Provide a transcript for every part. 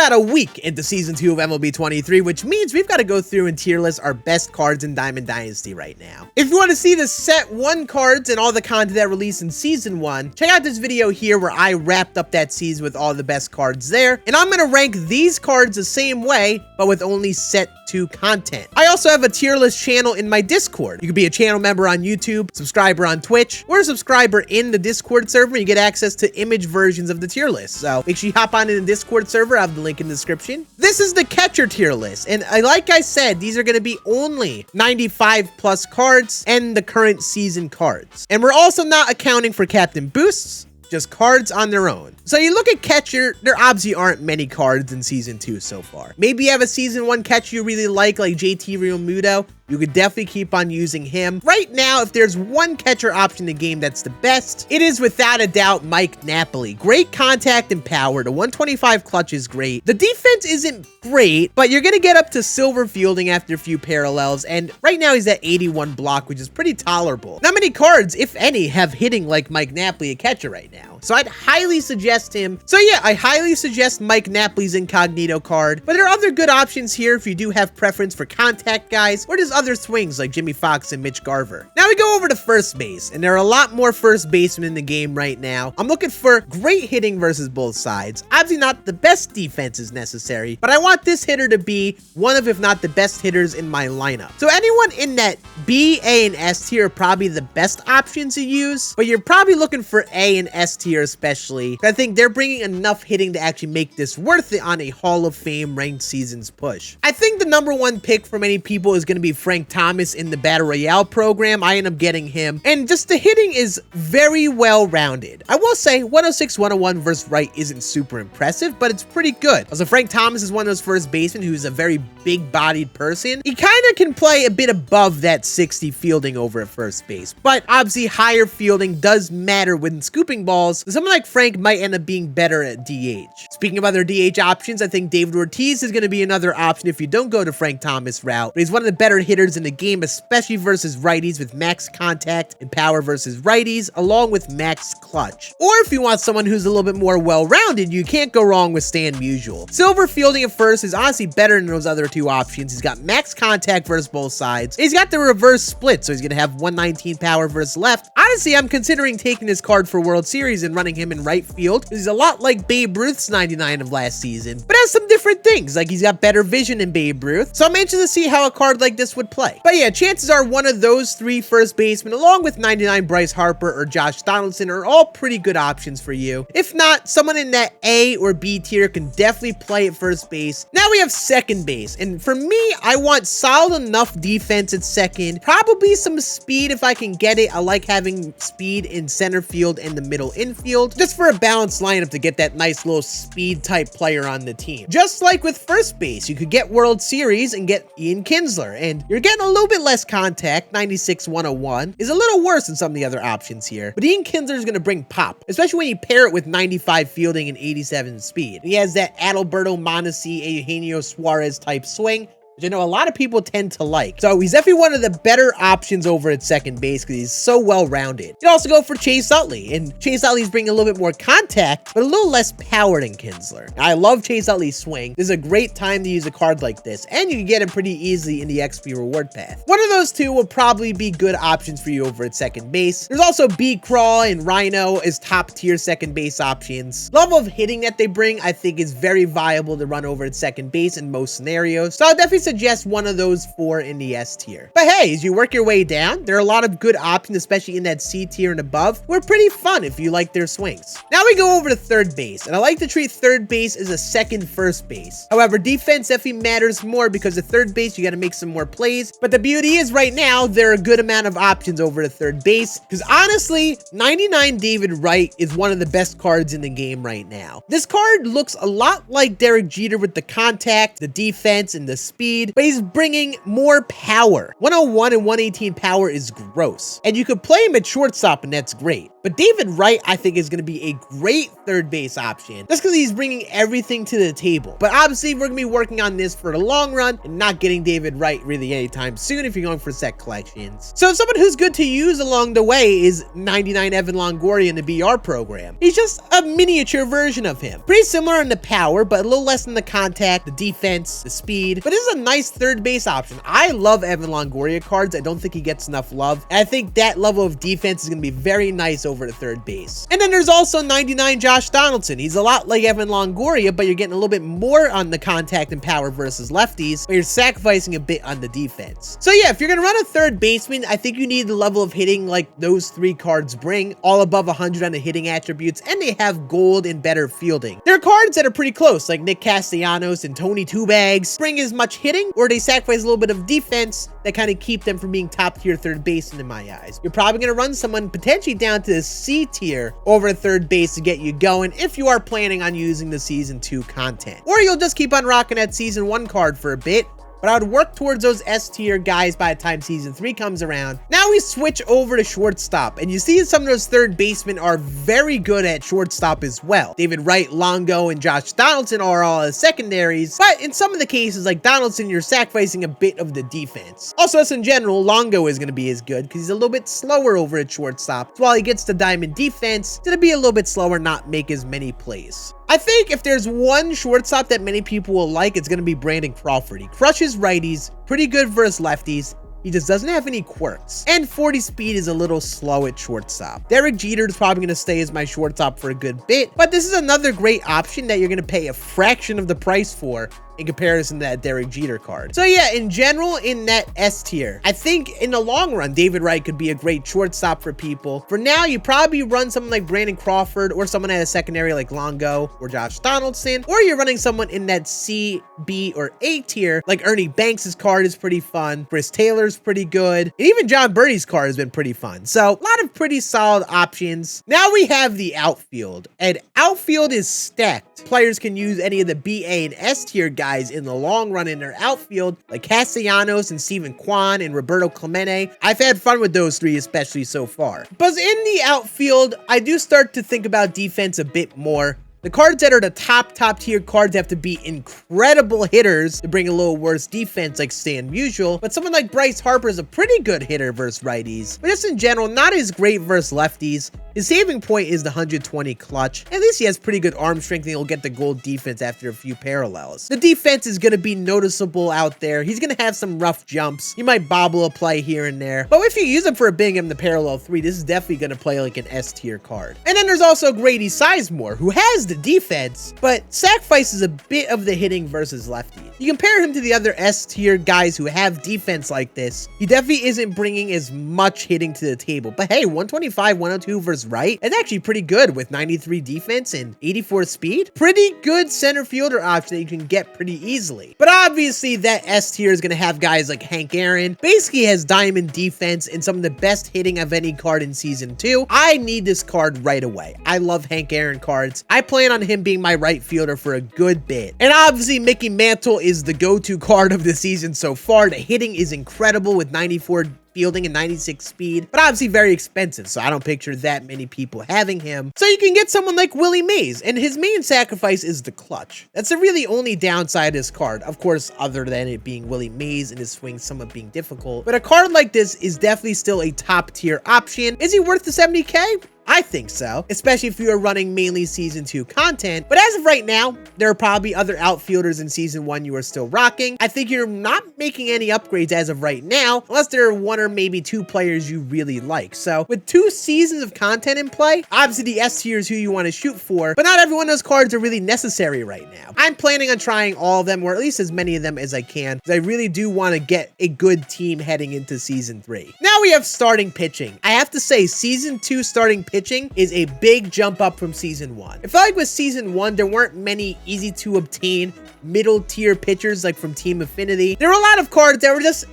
about a week into Season 2 of MLB 23, which means we've got to go through and tier list our best cards in Diamond Dynasty right now. If you want to see the Set 1 cards and all the content that released in Season 1, check out this video here where I wrapped up that season with all the best cards there. And I'm going to rank these cards the same way, but with only Set 2 content. I also have a tier list channel in my Discord. You can be a channel member on YouTube, subscriber on Twitch, or a subscriber in the Discord server, and you get access to image versions of the tier list. So make sure you hop on in the Discord server. I have the link in the description. This is the catcher tier list, and like I said, these are going to be only 95 plus cards and the current season cards. And we're also not accounting for captain boosts, just cards on their own. So you look at catcher, there obviously aren't many cards in Season 2 so far. Maybe you have a Season 1 catcher you really like JT Realmuto. You could definitely keep on using him. Right now, if there's one catcher option in the game that's the best, it is without a doubt Mike Napoli. Great contact and power. The 125 clutch is great. The defense isn't great, but you're going to get up to silver fielding after a few parallels, and right now he's at 81 block, which is pretty tolerable. Not many cards, if any, have hitting like Mike Napoli, a catcher right now. So I'd highly suggest him. So yeah, I highly suggest Mike Napoli's incognito card, but there are other good options here if you do have preference for contact guys, or just other swings like Jimmy Fox and Mitch Garver. Now we go over to first base, and there are a lot more first basemen in the game right now. I'm looking for great hitting versus both sides. Obviously not the best defense is necessary, but I want this hitter to be one of, if not the best hitters in my lineup. So anyone in that B, A, and S tier are probably the best options to use, but you're probably looking for A and S tier especially. I think they're bringing enough hitting to actually make this worth it on a Hall of Fame ranked seasons push. I think the #1 pick for many people is going to be Frank Thomas in the Battle Royale program. I end up getting him, and just the hitting is very well rounded. I will say 106, 101 versus right isn't super impressive, but it's pretty good. Also, Frank Thomas is one of those first basemen who's a very big bodied person. He kind of can play a bit above that 60 fielding over at first base, but obviously higher fielding does matter when scooping balls. Someone like Frank might end up being better at DH. Speaking of other DH options, I think David Ortiz is going to be another option if you don't go to Frank Thomas route, but he's one of the better hitters in the game, especially versus righties with max contact and power versus righties, along with max clutch. Or if you want someone who's a little bit more well-rounded, you can't go wrong with Scann Musial. Silver fielding at first is honestly better than those other two options. He's got max contact versus both sides. He's got the reverse split, so he's going to have 119 power versus left. Honestly, I'm considering taking this card for World Series and running him in right field. He's a lot like Babe Ruth's 99 of last season, but has some different things, like he's got better vision than Babe Ruth. So I'm anxious to see how a card like this would play. But yeah, chances are one of those three first basemen, along with 99 Bryce Harper or Josh Donaldson, are all pretty good options for you. If not, someone in that A or B tier can definitely play at first base. Now we have second base, and for me, I want solid enough defense at second, probably some speed if I can get it. I like having speed in center field and the middle infield, just for a balanced lineup to get that nice little speed type player on the team. Just like with first base, you could get World Series and get Ian Kinsler, and you're getting a little bit less contact. 96, 101 is a little worse than some of the other options here, but Ian Kinsler is going to bring pop, especially when you pair it with 95 fielding and 87 speed. He has that Adalberto Mondesi, Eugenio Suarez type swing, which I know a lot of people tend to like. So he's definitely one of the better options over at second base because he's so well-rounded. You can also go for Chase Utley, and Chase Utley's bringing a little bit more contact, but a little less power than Kinsler. I love Chase Utley's swing. This is a great time to use a card like this, and you can get him pretty easily in the XP reward path. One of those two will probably be good options for you over at second base. There's also B. Crawl and Rhino as top tier second base options. Level of hitting that they bring, I think, is very viable to run over at second base in most scenarios. So I'll definitely suggest one of those four in the S tier. But hey, as you work your way down, there are a lot of good options, especially in that C tier and above. We're pretty fun if you like their swings. Now we go over to third base, and I like to treat third base as a second first base. However, defense definitely matters more because at third base, you got to make some more plays. But the beauty is right now, there are a good amount of options over to third base because honestly, 99 David Wright is one of the best cards in the game right now. This card looks a lot like Derek Jeter with the contact, the defense, and the speed, but he's bringing more power. 101 and 118 power is gross, and you could play him at shortstop, and that's great. But But David Wright, I think, is going to be a great third base option just because he's bringing everything to the table. But obviously, we're going to be working on this for the long run and not getting David Wright really anytime soon if you're going for set collections. So someone who's good to use along the way is 99 Evan Longoria in the BR program. He's just a miniature version of him. Pretty similar in the power, but a little less in the contact, the defense, the speed. But this is a nice third base option. I love Evan Longoria cards. I don't think he gets enough love. And I think that level of defense is going to be very nice over the third base. And then there's also 99 Josh Donaldson. He's a lot like Evan Longoria, but you're getting a little bit more on the contact and power versus lefties, but you're sacrificing a bit on the defense. So yeah, if you're going to run a third baseman, I think you need the level of hitting like those three cards bring, all above 100 on the hitting attributes, and they have gold and better fielding. There are cards that are pretty close, like Nick Castellanos and Tony Two Bags, bring as much hitting, or they sacrifice a little bit of defense that kind of keep them from being top tier third baseman in my eyes. You're probably going to run someone potentially down to the C tier over third base to get you going if you are planning on using the season 2 content. Or you'll just keep on rocking that season 1 card for a bit, but I would work towards those S tier guys by the time season 3 comes around. Now we switch over to shortstop, and you see some of those third basemen are very good at shortstop as well. David Wright, Longo, and Josh Donaldson are all as secondaries, but in some of the cases like Donaldson, you're sacrificing a bit of the defense. Also, as in general, Longo is going to be as good because he's a little bit slower over at shortstop. So while he gets the diamond defense, it's going to be a little bit slower, not make as many plays. I think if there's one shortstop that many people will like, it's going to be Brandon Crawford. He crushes righties, pretty good versus lefties. He just doesn't have any quirks. And 40 speed is a little slow at shortstop. Derek Jeter is probably going to stay as my shortstop for a good bit, but this is another great option that you're going to pay a fraction of the price for in comparison to that Derek Jeter card. So yeah, in general, in that S tier, I think in the long run, David Wright could be a great shortstop for people. For now, you probably run someone like Brandon Crawford or someone at a secondary like Longo or Josh Donaldson, or you're running someone in that C, B, or A tier, like Ernie Banks' card is pretty fun, Chris Taylor's pretty good, and even John Birdie's card has been pretty fun. So a lot of pretty solid options. Now we have the outfield, and outfield is stacked. Players can use any of the B, A, and S tier guys in the long run in their outfield, like Castellanos and Steven Kwan and Roberto Clemente. I've had fun with those three, especially so far. But in the outfield, I do start to think about defense a bit more. The cards that are the top tier cards have to be incredible hitters to bring a little worse defense like Stan Musial, but someone like Bryce Harper is a pretty good hitter versus righties, but just in general, not as great versus lefties. His saving point is the 120 clutch. At least he has pretty good arm strength and he'll get the gold defense after a few parallels. The defense is going to be noticeable out there. He's going to have some rough jumps. He might bobble a play here and there. But if you use him for a Bingham the parallel 3, this is definitely going to play like an S tier card. And then there's also Grady Sizemore, who has the defense, but sacrifices a bit of the hitting versus lefty. You compare him to the other S tier guys who have defense like this, he definitely isn't bringing as much hitting to the table. But hey, 125, 102 versus right, it's actually pretty good with 93 defense and 84 speed. Pretty good center fielder option that you can get pretty easily. But obviously that S tier is going to have guys like Hank Aaron, basically has diamond defense and some of the best hitting of any card in season 2. I need this card right away. I love Hank Aaron cards. I plan on him being my right fielder for a good bit. And obviously Mickey Mantle is the go-to card of the season so far. The hitting is incredible with 94 fielding and 96 speed, but obviously very expensive, so I don't picture that many people having him. So you can get someone like Willie Mays, and his main sacrifice is the clutch. That's the really only downside of this card, of course, other than it being Willie Mays and his swing somewhat being difficult. But a card like this is definitely still a top tier option. Is he worth the 70k? I think so, especially if you are running mainly season 2 content. But as of right now, there are probably other outfielders in season 1 you are still rocking. I think you're not making any upgrades as of right now, unless there are 1 or maybe 2 players you really like. So with 2 seasons of content in play, obviously the S tier is who you want to shoot for, but not every one of those cards are really necessary right now. I'm planning on trying all of them, or at least as many of them as I can, because I really do want to get a good team heading into season 3. Now we have starting pitching. I have to say, season 2 starting pitching is a big jump up from season 1. I felt like with season 1, there weren't many easy to obtain middle tier pitchers like from Team Affinity. There were a lot of cards that were just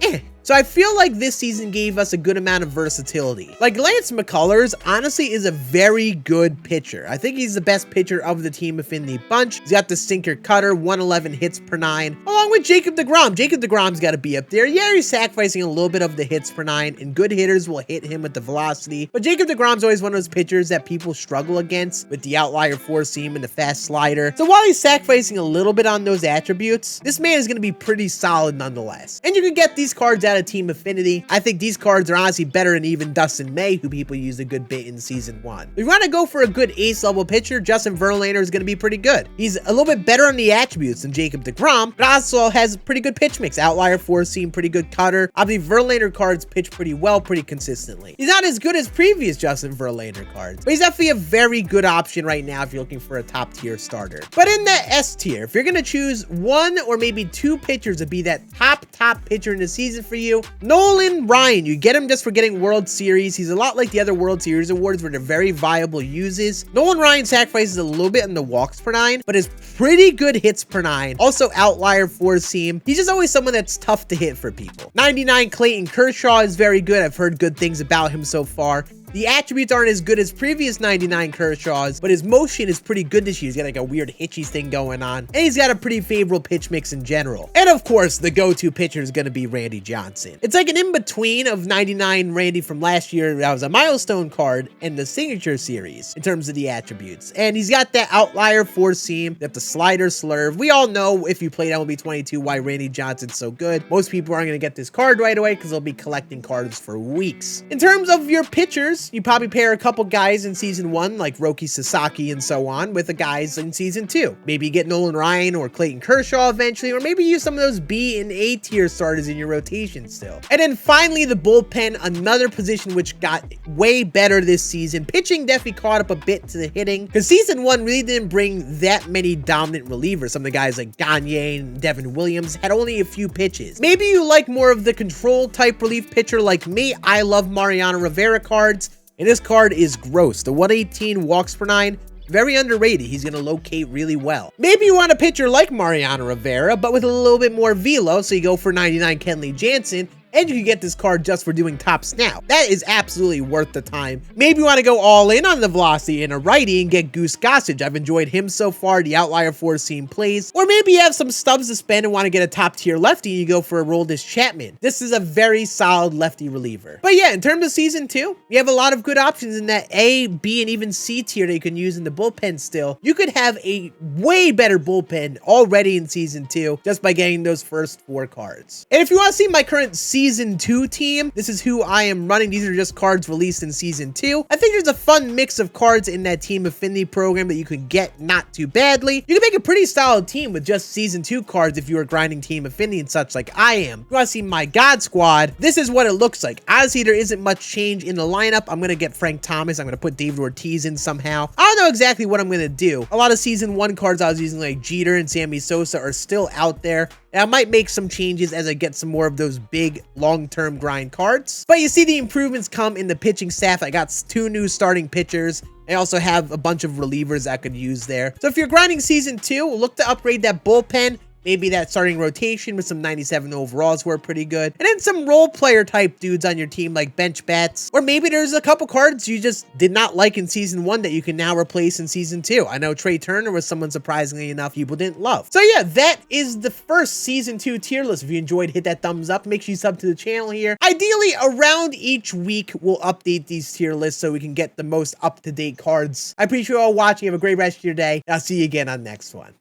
So I feel like this season gave us a good amount of versatility. Like Lance McCullers honestly is a very good pitcher. I think he's the best pitcher of the Team Affinity bunch. He's got the sinker cutter, 111 hits per 9, along with Jacob deGrom. Jacob deGrom's got to be up there. Yeah, he's sacrificing a little bit of the hits per 9, and good hitters will hit him with the velocity. But Jacob deGrom's always one of those pitchers that people struggle against with the outlier four seam and the fast slider. So while he's sacrificing a little bit on those attributes, this man is going to be pretty solid nonetheless. And you can get these cards out of Team Affinity. I think these cards are honestly better than even Dustin May, who people use a good bit in Season 1. If you want to go for a good ace-level pitcher, Justin Verlander is going to be pretty good. He's a little bit better on the attributes than Jacob deGrom, but also has pretty good pitch mix. Outlier four seam, pretty good cutter. Obviously, Verlander cards pitch pretty well, pretty consistently. He's not as good as previous Justin Verlander cards, but he's definitely a very good option right now if you're looking for a top-tier starter. But in that S tier, if you're going to choose one or maybe two pitchers to be that top pitcher in the season for you, Nolan Ryan. You get him just for getting World Series. He's a lot like the other World Series awards where they're very viable uses. Nolan Ryan sacrifices a little bit in the walks per 9, but is pretty good hits per 9. Also outlier four seam. He's just always someone that's tough to hit for people. 99 Clayton Kershaw is very good. I've heard good things about him so far. The attributes aren't as good as previous 99 Kershaws, but his motion is pretty good this year. He's got like a weird hitchy thing going on, and he's got a pretty favorable pitch mix in general. And of course, the go-to pitcher is going to be Randy Johnson. It's like an in-between of 99 Randy from last year. That was a milestone card and the signature series in terms of the attributes. And he's got that outlier four seam, that the slider slurve. We all know if you played MLB 22 why Randy Johnson's so good. Most people aren't going to get this card right away because they'll be collecting cards for weeks. In terms of your pitchers, you probably pair a couple guys in Season 1, like Roki Sasaki and so on, with the guys in Season 2. Maybe you get Nolan Ryan or Clayton Kershaw eventually, or maybe use some of those B and A tier starters in your rotation still. And then finally, the bullpen, another position which got way better this season. Pitching definitely caught up a bit to the hitting, because Season 1 really didn't bring that many dominant relievers. Some of the guys like Gagne and Devin Williams had only a few pitches. Maybe you like more of the control type relief pitcher like me. I love Mariano Rivera cards. And this card is gross. The 118 walks per 9, very underrated. He's going to locate really well. Maybe you want a pitcher like Mariano Rivera, but with a little bit more velo, so you go for 99 Kenley Jansen, and you can get this card just for doing top snap. That is absolutely worth the time. Maybe you want to go all in on the velocity in a righty and get Goose Gossage. I've enjoyed him so far, the outlier four seam plays. Or maybe you have some stubs to spend and want to get a top tier lefty and you go for a Aroldis Chapman. This is a very solid lefty reliever. But yeah, in terms of Season 2, you have a lot of good options in that A, B, and even C tier that you can use in the bullpen still. You could have a way better bullpen already in Season 2 just by getting those first 4 cards. And if you want to see my current Season 2 team, this is who I am running. These are just cards released in Season 2. I think there's a fun mix of cards in that Team Affinity program that you can get not too badly. You can make a pretty solid team with just Season 2 cards if you are grinding Team Affinity and such like I am. If you want to see my God Squad, this is what it looks like. Honestly, there isn't much change in the lineup. I'm going to get Frank Thomas. I'm going to put David Ortiz in somehow. I don't know exactly what I'm going to do. A lot of Season 1 cards I was using like Jeter and Sammy Sosa are still out there. And I might make some changes as I get some more of those big long-term grind cards. But you see the improvements come in the pitching staff. I got 2 new starting pitchers. I also have a bunch of relievers I could use there. So if you're grinding Season 2, look to upgrade that bullpen. Maybe that starting rotation with some 97 overalls who are pretty good. And then some role player type dudes on your team like bench bats. Or maybe there's a couple cards you just did not like in Season 1 that you can now replace in Season 2. I know Trey Turner was someone surprisingly enough people didn't love. So yeah, that is the first Season 2 tier list. If you enjoyed, hit that thumbs up. Make sure you sub to the channel here. Ideally, around each week, we'll update these tier lists so we can get the most up-to-date cards. I appreciate you all watching. Have a great rest of your day. I'll see you again on the next one.